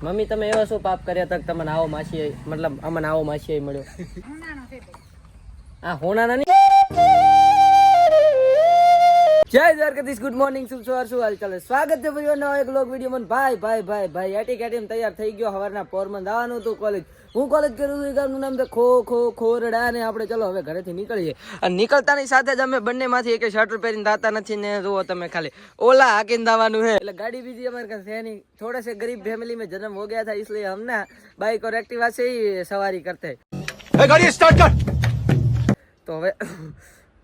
Mummy તમે એવા શું પાપ કર્યા તક તમને આવો માસી મતલબ અમને આવો માસી મળ્યો? આ હોનાના નહીં. જય દ્વારકાધીશ, ગુડ મોર્નિંગ, શુભ સવાર, શું હાલ ચાલે? સ્વાગત છે ભાઈઓ નવા એક બ્લોગ વિડીયો માં. ભાઈ એટી કેટીમ તૈયાર થઈ ગયો. સવારના પોરમાં જવાનું હતું કોલેજ. હું કોલેજ કરું છું, ગામનું નામ છે ખોરડા ને આપણે ચલો હવે ઘરેથી નીકળીએ. અને નીકળતાની સાથે જ અમે બંને માંથી એક શર્ટ પહેરીને દાતા નથી ને જુઓ તમે ખાલી ઓલા હાકીને દાવાનું છે. એટલે ગાડી બીજી અમારે પાસે છે નહીં. थोड़े से गरीब फैमिली में जन्म हो गया था, इसलिए हम ना बाइक और एक्टिवा से ही सवारी करते हैं. गाड़ी स्टार्ट कर. तो હવે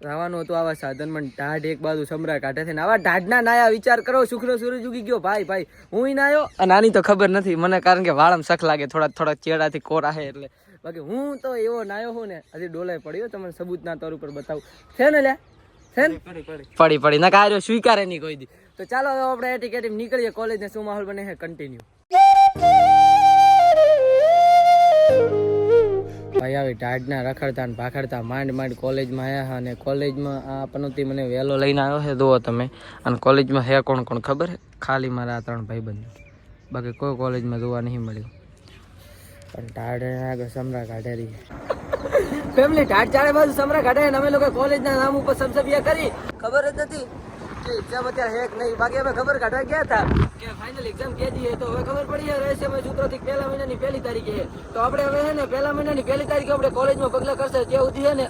રાવાનું હતું આવા સાધનમાં. ઢાઢ એક બાજુ સમરા કાઢે છે ને આવા ઢાઢના નાયા વિચાર કરો. શુક્ર સૂરજ ઉગી ગયો ભાઈ. હું નાયો અને આની તો ખબર નથી મને, કારણ કે વાળમ સખ લાગે થોડા ચેડાથી કોરા છે એટલે. બાકી હું તો એવો નાયો હું ને હજી ડોલાય પડ્યો. તમને સબૂતના તौर ઉપર બતાવું છે ને લ્યા છે ને પડી ના કાર્યો સ્વીકારે નહીં કોઈ દી. તો ચાલો હવે આપણે એટી કેટીમ નીકળીએ કોલેજ ને. શું માહોલ બને છે કન્ટિન્યુ. ભાઈ આવી ટાઢના રખડતા ને ભાખડતા માંડ કોલેજમાં આવ્યા અને કોલેજમાં આ પનોતી મને વહેલો લઈને આવ્યો છે જુઓ તમે. અને કોલેજમાં હે કોણ ખબર છે? ખાલી મારા 3 ભાઈબંધો, બાકી કોઈ કોલેજમાં જોવા નહીં મળ્યું. પણ ટાઢે આગળ સમરા કાઢે રહી ફેમિલી. ટાઢ ચારે બાજુ સમરા કાઢે ને અમે લોકો કોલેજના નામ ઉપર સબસબિયા કરી. ખબર જ નથી કે એક્ઝામ અત્યારે હે કે નહીં. બાકી અમે ખબર કાઢવા ગયા હતા કે ફાઇનલ એક્ઝામ કેદી છે. તો હવે ખબર પડી છે રહેશે સૂત્રોથી પહેલા મહિનાની 1 તારીખે છે. તો આપણે હવે છે ને પહેલા મહિનાની 1 તારીખે આપણે કોલેજમાં પગલા કરશે. ત્યાં સુધી છે ને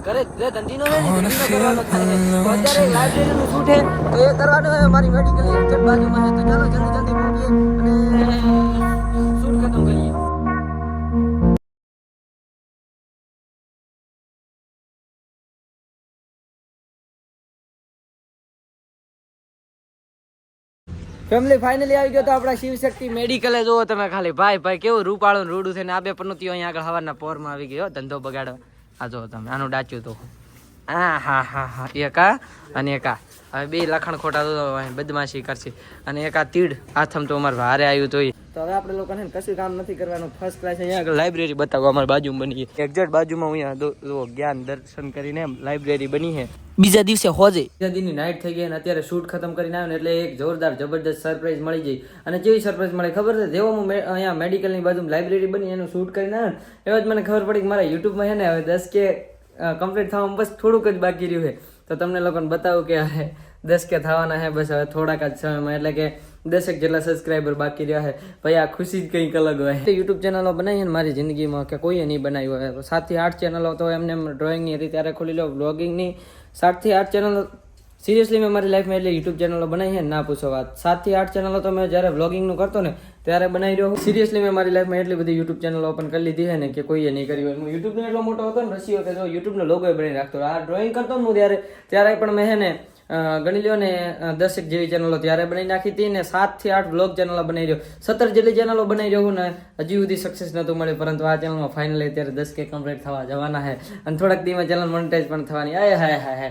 ઘરે જે ધંધીનો છે ને ધંધો કરવાનો થાય છે. તો અત્યારે લાઇબ્રેરીનું શૂટ છે તો એ કરવાનું છે. મારી મેડિકલ એક્ઝામ બાજુમાં છે. તો ચાલો જલ્દી પહોંચીએ અને શૂટ ખતમ કરીએ. ફેમિલી ફાઇનલી આવી ગયો તો આપણા શિવશક્તિ મેડિકલે. જોવો તમે ખાલી ભાઈ કેવું રૂપાળું રૂડું થઈને આ બે પનોતીઓ અહીંયા આગળ હવારના પોરમાં આવી ગયો ધંધો બગાડવા. આ જો તમે આનું ડાચ્યું તો હા એકા અને એકા હવે 2 લખણ ખોટા તો બદમાશી કરશે. અને એકા તીડ આથમ તો અમારે વારે આવ્યું તો હવે આપણે લોકોને કશું કામ નથી કરવાનું. ફર્સ્ટ ક્લાસ અહીંયા આગળ લાઇબ્રેરી બતાવો અમારી બાજુમાં બની છે. એક્ઝેક્ટ બાજુમાં અહીંયા જ્ઞાન દર્શન કરીને એમ લાઇબ્રેરી બની છે. બીજા દિવસે હોજે બીજા દિનની નાઇટ થઈ ગઈ અને અત્યારે શૂટ ખતમ કરીને આવ્યો ને એટલે એક જોરદાર જબરદસ્ત સરપ્રાઈઝ મળી ગઈ. અને કેવી સરપ્રાઈઝ મળે ખબર છે? જેવો હું અહીંયા મેડિકલની બાજુમાં લાઇબ્રેરી બની એનું શૂટ કરીને આવ્યો ને એવા જ મને ખબર પડી કે મારા યુટ્યુબમાં છે ને હવે 10K કમ્પ્લીટ થવામાં બસ થોડુંક જ બાકી રહ્યું છે. તો તમને લોકોને બતાવું કે હવે 10K થવાના છે બસ હવે થોડાક જ સમયમાં. એટલે કે 10 જેટલા સબસ્ક્રાઈબર બાકી રહ્યા છે. ભાઈ આ ખુશી જ કંઈક અલગ હોય. યુટ્યુબ ચેનલો બનાવી ને મારી જિંદગીમાં કે કોઈએ નહીં બનાવી હોય. 7 થી 8 ચેનલો તો એમને ડ્રોઈંગની હતી ત્યારે ખોલી લો. બ્લોગિંગની 7 થી 8 ચેનલો સિરિયસલી મેં મારી લાઈફમાં એટલે યુટ્યુબ ચેનલો બનાવી છે ને ના પૂછો વાત. 7 થી 8 ચેનલો તો મેં જ્યારે વ્લોગિંગનું કરતો ને ત્યારે બનાવી રહ્યો. સિરિયસલી મેં મારી લાઈફમાં એટલી બધી યુટ્યુબ ચેનલ ઓપન કરી લીધી છે ને કે કોઈએ નહીં કરી હોય. હું યુટ્યુબનો એટલો મોટો હતો ને રસીઓ કે જો યુટ્યુબનો લોગો બનાવી રાખતો. આ ડ્રોઈંગ કરતો ને હું ત્યારે પણ મેં છે ને ગણી લ્યો ને 10 જેવી ચેનલો ત્યારે બનાવી નાખી હતી ને 7 થી 8 વ્લોગ ચેનલો બનાવી રહ્યો. 17 જેટલી ચેનલો બનાવી રહ્યો ને હજી સુધી સક્સેસ નહોતું મળે. પરંતુ આ ચેનલમાં ફાઇનલી અત્યારે 10K કમ્પ્લીટ થવા જવાના છે અને થોડાક દીમાં ચેનલ મોનેટાઈઝ પણ થવાની. હાય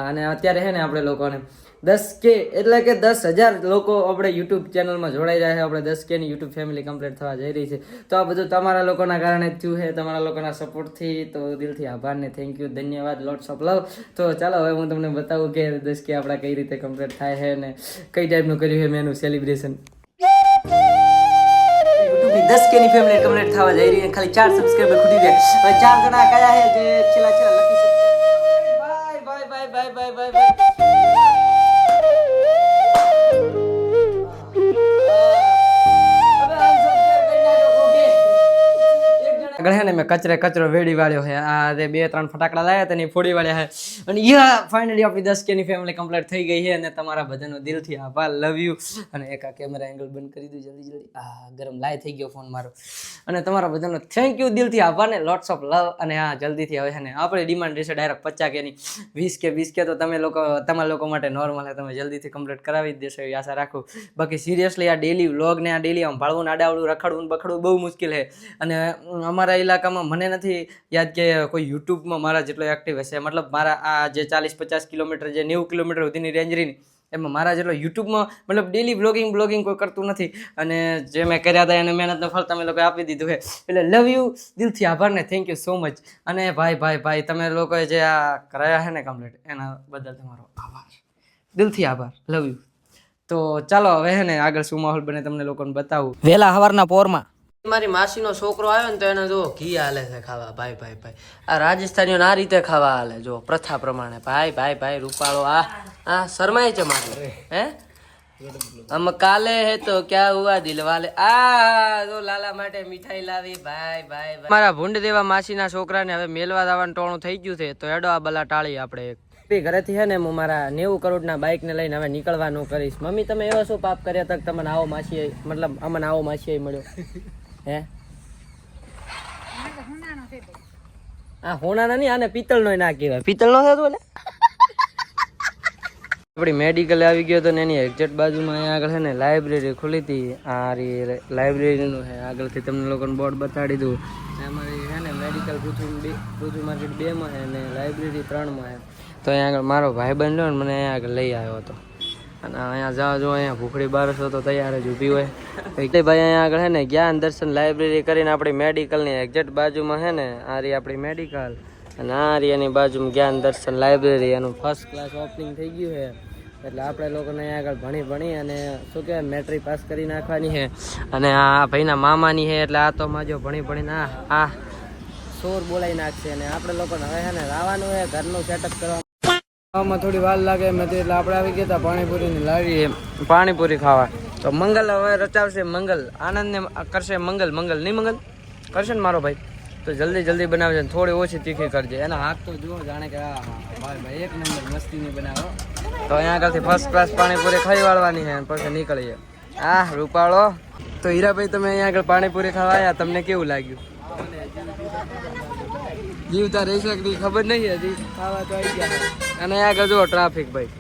અને અત્યારે છે ને આપણે લોકોને 10K એટલે કે 10,000 લોકો આપણે યુટ્યુબ ચેનલમાં જોડાઈ રહ્યા છે. આપણે 10K ની યુટ્યુબ ફેમિલી કમ્પ્લીટ થવા જઈ રહી છે. તો આ બધું તમારા લોકોના કારણે જ થયું છે, તમારા લોકોના સપોર્ટથી. તો દિલથી આભાર ને થેન્ક યુ, ધન્યવાદ, લોટ્સ ઓફ લવ. તો ચાલો હવે હું તમને બતાવું કે 10K આપણા કઈ રીતે કમ્પ્લીટ થાય છે ને કઈ ટાઈપનું કર્યું છે મેં એનું સેલિબ્રેશન. 10K ની ફેમિલી કમ્પ્લીટ થવા જઈ રહી છે. ખાલી 4 સબસ્ક્રાઇબર ખૂટી ગયા. હવે 4 જણા કયા છે જે છેલ્લા લખી શકે. બાય. આગળ હે ને મેં કચરો વેડી વાળ્યો છે. આ 2-3 ફટાકડા લાવ્યા હતા ને ફોડી વાળ્યા છે. અને ફાઇનલી આપણી 10K ની ફેમિલી કમ્પ્લીટ થઈ ગઈ છે. અને તમારા બધાનો દિલથી આભાર, લવ યુ. અને એક આ કેમેરા એંગલ બંધ કરી દઉં જલ્દી. ગરમ લાય થઈ ગયો ફોન મારો. અને તમારા બધાનો થેન્ક યુ, દિલથી આભાર ને લોટ્સ ઓફ લવ. અને હા જલ્દીથી હવે છે ને આપણે ડિમાન્ડ રહેશે ડાયરેક્ટ 50K ની. 20K તો તમારા લોકો માટે નોર્મલ છે. તમે જલ્દીથી કમ્પ્લીટ કરાવી જ દેશો એવી આશા રાખું. બાકી સિરિયસલી આ ડેલી વ્લોગ ને આ ડેલી આમ ભાળવું આડાવડું રખડવું બખડવું બહુ મુશ્કેલ છે. અને અમારા ઇલાકામાં મને નથી યાદ કે કોઈ યુટ્યુબમાં મારા જેટલો એક્ટિવ હશે. મતલબ મારા આ જે 40-50 કિલોમીટર જે 90 કિલોમીટર સુધીની રેન્જ રહી ને એમાં મારા જેટલો યુટ્યુબમાં મતલબ ડેલી બ્લોગિંગ કોઈ કરતું નથી. અને જે મેં કર્યા હતા એને મહેનતનું ફળ તમે લોકો આપી દીધું છે. એટલે લવ યુ, દિલથી આભાર ને થેન્ક યુ સો મચ. અને ભાઈ તમે લોકોએ જે આ કરાયા છે ને કમ્પ્લીટ એના બદલ તમારો આભાર, દિલથી આભાર, લવ યુ. તો ચાલો હવે હે ને આગળ શું માહોલ બને તમને લોકોને બતાવું. વેલા સવારના પોરમાં મારી માસીનો છોકરો આવ્યો ને તો એને જો ઘી હાલે છે ખાવા. ભાઈ ભાઈ ભાઈ આ રાજસ્થાનીઓ આ રીતે ખાવા હાલે જો પ્રથા પ્રમાણે. ભાઈ ભાઈ ભાઈ રૂપાળો આ શરમાય છે મારે હે हम काले है तो क्या हुआ दिल वाले તો લાલા માટે મીઠાઈ લાવી. ભાઈ ભાઈ મારા ભૂંડ દેવા માસીના છોકરાને હવે મેલવા જવાનું ટોણું થઈ ગયું છે તો હેડો આ બલા ટાળી આપણે ઘરેથી હે ને હું મારા 90 કરોડના બાઇક ને લઈને હવે નીકળવાનું કરીશ. મમ્મી તમે એવો શું પાપ કર્યા તક તમને આવો માસી મતલબ અમને આવો માસી મળ્યો હે? આ હોનાના નહીં આને પિત્તળનો ના કહેવાય. પિત્તળનો થતો એટલે આપણી મેડિકલ આવી ગયો તો ને એની એક્ઝેક્ટ બાજુમાં અહીંયા આગળ છે ને લાઇબ્રેરી ખુલી હતી. આ લાઇબ્રેરીનું છે આગળથી તમને લોકોને બોર્ડ બતાડી દઉં. અમારી છે ને મેડિકલ પૃથ્વી માર્કેટ 2માં છે અને લાઇબ્રેરી 3માં છે. તો અહીંયા આગળ મારો ભાઈબંધ ને મને અહીંયા આગળ લઈ આવ્યો હતો અને અહીંયા જાઓ જો અહીંયા ભૂખડી બારસો તો તૈયાર જ ઊભી હોય. ભાઈ અહીંયા આગળ છે ને જ્ઞાન દર્શન લાઇબ્રેરી કરીને આપણી મેડિકલની એક્ઝેક્ટ બાજુમાં છે ને આ રહી આપણી મેડિકલ અને આ એની બાજુમાં જ્ઞાન દર્શન લાઇબ્રેરી એનું ફર્સ્ટ ક્લાસ ઓપનિંગ થઈ ગયું છે. એટલે આપણે લોકોને અહીંયા આગળ ભણી અને શું કહેવાય મેટ્રિક પાસ કરી નાખવાની છે. અને આ ભાઈના મામાની છે એટલે આ તો માજો ભણીને આ સોર બોલાવી નાખશે. અને આપણે લોકોને હવે છે ને લાવવાનું છે ઘરનું સેટઅપ કરવામાં થોડી વાર લાગે એમ હતી એટલે આપણે આવી ગયા હતા પાણીપુરીની લાવી પાણીપુરી ખાવા. તો મંગલ હવે રચાવશે મંગલ આનંદને કરશે મંગલ નહીં મંગલ કરશે ને મારો ભાઈ તો જલ્દી બનાવજે થોડી ઓછી તીખી કરજે. એના હાથ તો જુઓ જાણે કે ભાઈ એક નંબર મસ્તીની બનાવો. તો અહીંયા આગળથી ફર્સ્ટ ક્લાસ પાણીપુરી ખાઈ વાળવાની છે પછી નીકળીએ. રૂપાળો તો હીરાભાઈ તમે અહીંયા આગળ પાણીપુરી ખાવા આવ્યા તમને કેવું લાગ્યું? જીવતા રહી શકતી ખબર નહીં હજી ખાવા તો આવી ગયા. અને અહીંયા આગળ જુઓ ટ્રાફિક ભાઈ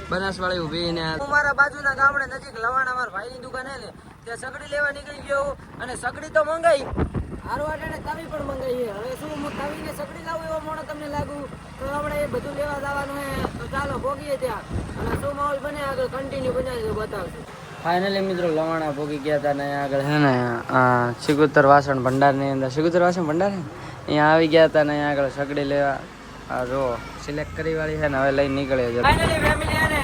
બનાસવાળી ઊભી ને મારા બાજુના ગામડે નજીક લવાણા મારા ભાઈની દુકાન હે ને ત્યાં સગડી લેવા નીકળી ગયો અને સગડી તો મંગાઈ હારવાટાને તવી પણ મંગાવી. હવે શું તવીને સગડી લાવું એવો મોડો તમને લાગુ તો આપણે એ બધું લેવા જવાનું હે. તો ચાલો ભોગીએ ત્યાં અને શું માહોલ બને આગળ કન્ટિન્યુ બનાવી બતાવશું. ફાઇનલી મિત્રો લવાણા ભોગી ગયા હતા ને આગળ હે ને સિગુતર વાસણ ભંડારની અંદર સિગુતર વાસણ ભંડાર અહીંયા આવી ગયા હતા ને અહીંયા આગળ સગડી લેવા જો સિલેક્ટ કરી વાળી છે ને હવે લઈને નીકળે છે. ફાઇનલી ફેમિલી હે ને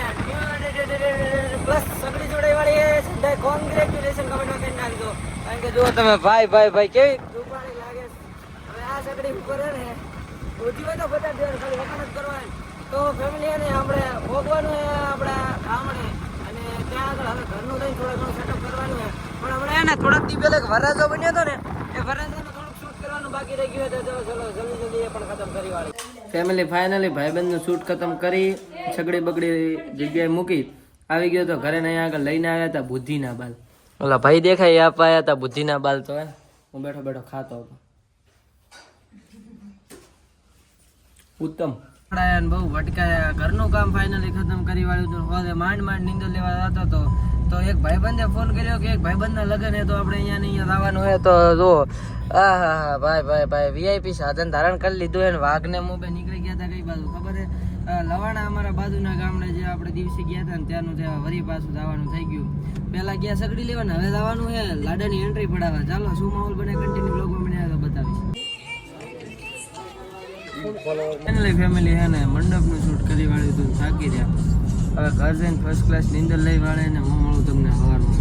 પ્લસ સગડી જોડાઈ વાળી છે. સીધા કોંગ્રેચ્યુલેશન કમેન્ટમાં કરી નાખજો. કારણ કે જો તમે ભાઈ કેવી રૂપાળી લાગે. હવે આ સગડી ઉપર હે ને ઓછી હોય તો બધા ખાલી વખાણ જ કરવાની. તો ફેમિલી હે ને આપણે ભોગવાનું હે આપણા ગામડે અને ત્યાં આગળ હવે ઘરનું લઈને થોડું ઘણું સેટઅપ કરવાનું હે. પણ આપણે હે ને થોડાક દી પહેલા એક વરાજો બન્યો હતો ને એ વરાજાનું થોડુંક શૂટ કરવાનું બાકી રહી ગયું હતું. ચલો જલ્દી એ પણ ખતમ કરી વાળી. ફેમિલી ફાઇનલી ભાઈબંધનું શૂટ ખતમ કરી સગડી બગડી જગ્યાએ મૂકી આવી ગયો તો ઘરે અહીંયા આગળ લઈને આવ્યા હતા બુદ્ધિના બાલ. ઓલા ભાઈ દેખાય આપ્યા હતા બુદ્ધિના બાલ. તો હું બેઠો ખાતો હતો. ઉત્તમ બહુ ભટકાયા. ઘરનું કામ ફાઇનલી ખતમ કરી વાળ્યું હતું. માંડ નીંદર લેવા જતો હતો તો એક ભાઈબંધે ફોન કર્યો કે એક ભાઈબંધના લગ્ન હે તો આપણે અહીંયા આવવાનું હોય. તો જો ભાઈ વીઆઈપી સાધન ધારણ કરી લીધું હે ને વાઘને મોબે નીકળી ગયા હતા. કઈ બાજુ ખબર હે? લવાણા અમારા બાજુના ગામડે જે આપણે દિવસે ગયા હતા ને ત્યાંનું ત્યાં વરી પાછું જવાનું થઈ ગયું. પેલા ગયા સગડી લેવા ને હવે જવાનું હે લાડાની એન્ટ્રી પડાવવા. ચાલો શું માહોલ બને કન્ટિન્યુ બ્લોગમાં બને તો બતાવીશ. ફેમિલી હે ને મંડપનું શૂટ કરી વાળ્યું હતું થાકી રહ્યા. હવે ઘર જઈને ફર્સ્ટ ક્લાસ નીંદર લઈ વાળે ને હું મળું તમને સવારમાં.